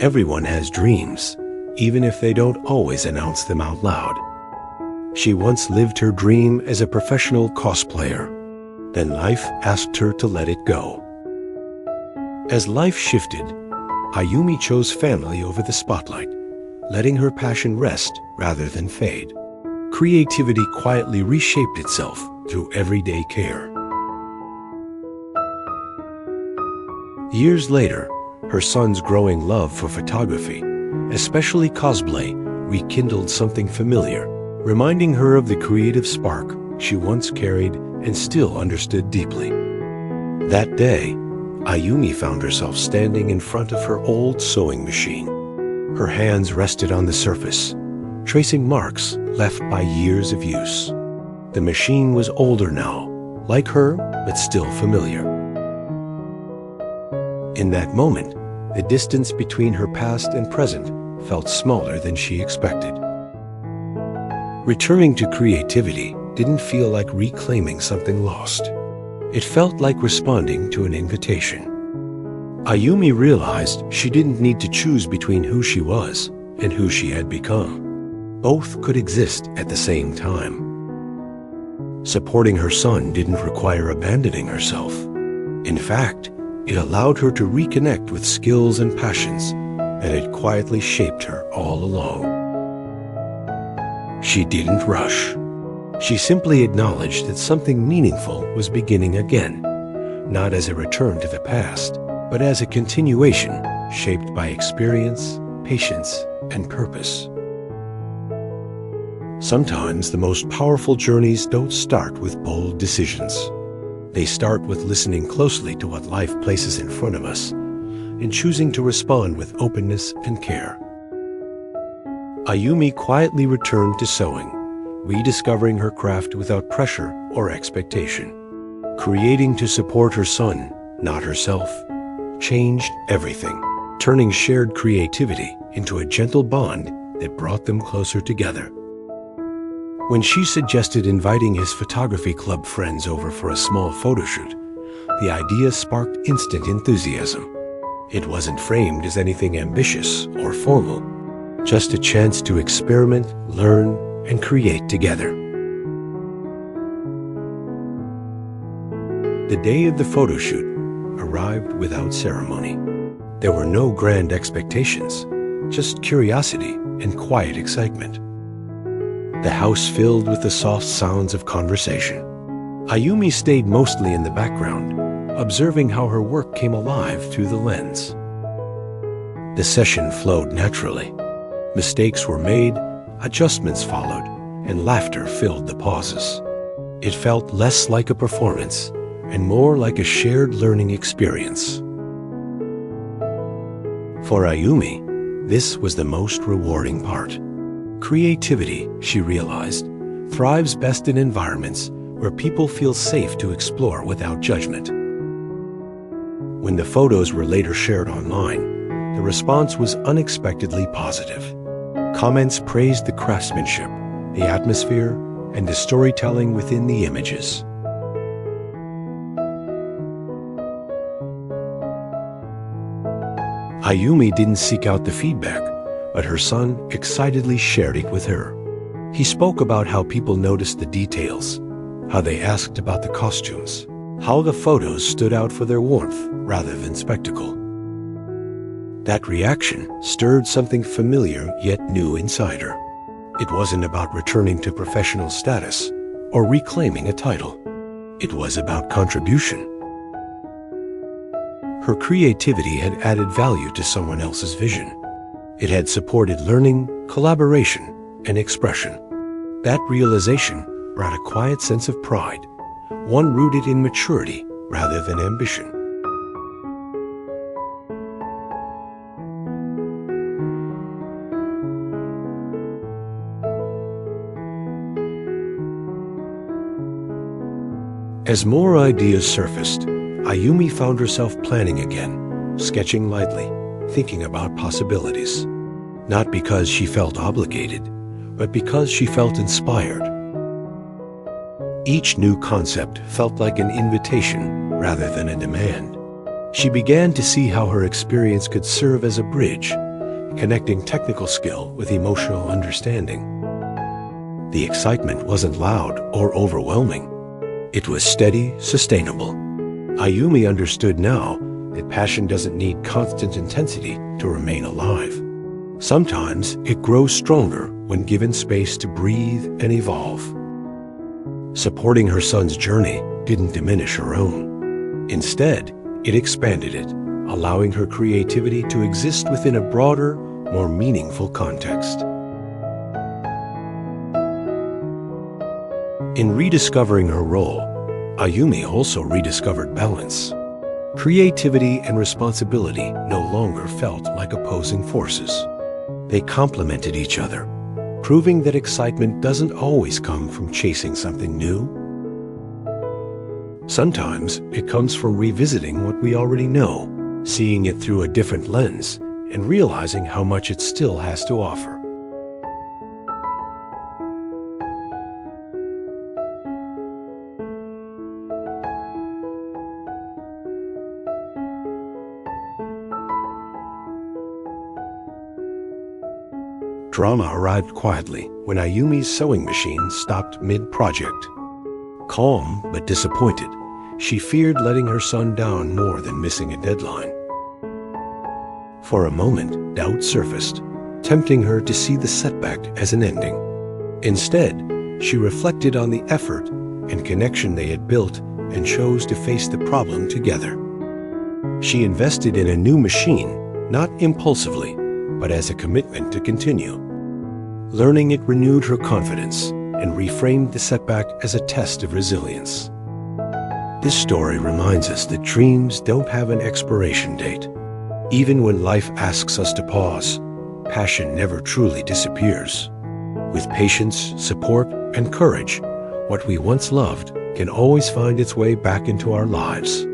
Everyone has dreams, even if they don't always announce them out loud. She once lived her dream as a professional cosplayer. Then life asked her to let it go. As life shifted, Ayumi chose family over the spotlight, letting her passion rest rather than fade. Creativity quietly reshaped itself through everyday care. Years later, her son's growing love for photography, especially cosplay, rekindled something familiar, reminding her of the creative spark she once carried and still understood deeply. That day, Ayumi found herself standing in front of her old sewing machine. Her hands rested on the surface, tracing marks left by years of use. The machine was older now, like her, but still familiar. In that moment, the distance between her past and present felt smaller than she expected. Returning to creativity didn't feel like reclaiming something lost. It felt like responding to an invitation. Ayumi realized she didn't need to choose between who she was and who she had become. Both could exist at the same time. Supporting her son didn't require abandoning herself. In fact, it allowed her to reconnect with skills and passions that had quietly shaped her all along. She didn't rush. She simply acknowledged that something meaningful was beginning again, not as a return to the past, but as a continuation shaped by experience, patience, and purpose. Sometimes the most powerful journeys don't start with bold decisions. They start with listening closely to what life places in front of us and choosing to respond with openness and care. Ayumi quietly returned to sewing, rediscovering her craft without pressure or expectation. Creating to support her son, not herself, changed everything, turning shared creativity into a gentle bond that brought them closer together. When she suggested inviting his photography club friends over for a small photo shoot, the idea sparked instant enthusiasm. It wasn't framed as anything ambitious or formal, just a chance to experiment, learn, and create together. The day of the photo shoot arrived without ceremony. There were no grand expectations, just curiosity and quiet excitement. The house filled with the soft sounds of conversation. Ayumi stayed mostly in the background, observing how her work came alive through the lens. The session flowed naturally. Mistakes were made, adjustments followed, and laughter filled the pauses. It felt less like a performance and more like a shared learning experience. For Ayumi, this was the most rewarding part. Creativity, she realized, thrives best in environments where people feel safe to explore without judgment. When the photos were later shared online, the response was unexpectedly positive. Comments praised the craftsmanship, the atmosphere, and the storytelling within the images. Ayumi didn't seek out the feedback, but her son excitedly shared it with her. He spoke about how people noticed the details, how they asked about the costumes, how the photos stood out for their warmth rather than spectacle. That reaction stirred something familiar yet new inside her. It wasn't about returning to professional status or reclaiming a title. It was about contribution. Her creativity had added value to someone else's vision. It had supported learning, collaboration, and expression. That realization brought a quiet sense of pride, one rooted in maturity rather than ambition. As more ideas surfaced, Ayumi found herself planning again, sketching lightly, thinking about possibilities. Not because she felt obligated, but because she felt inspired. Each new concept felt like an invitation rather than a demand. She began to see how her experience could serve as a bridge connecting technical skill with emotional understanding. The excitement wasn't loud or overwhelming. It was steady, sustainable. Ayumi understood now that passion doesn't need constant intensity to remain alive. Sometimes it grows stronger when given space to breathe and evolve. Supporting her son's journey didn't diminish her own. Instead, it expanded it, allowing her creativity to exist within a broader, more meaningful context. In rediscovering her role, Ayumi also rediscovered balance. Creativity and responsibility no longer felt like opposing forces. They complemented each other, proving that excitement doesn't always come from chasing something new. Sometimes it comes from revisiting what we already know, seeing it through a different lens, and realizing how much it still has to offer. Drama arrived quietly when Ayumi's sewing machine stopped mid-project. Calm but disappointed, she feared letting her son down more than missing a deadline. For a moment, doubt surfaced, tempting her to see the setback as an ending. Instead, she reflected on the effort and connection they had built and chose to face the problem together. She invested in a new machine, not impulsively, but as a commitment to continue. Learning it renewed her confidence and reframed the setback as a test of resilience. This story reminds us that dreams don't have an expiration date. Even when life asks us to pause, passion never truly disappears. With patience, support, and courage, what we once loved can always find its way back into our lives.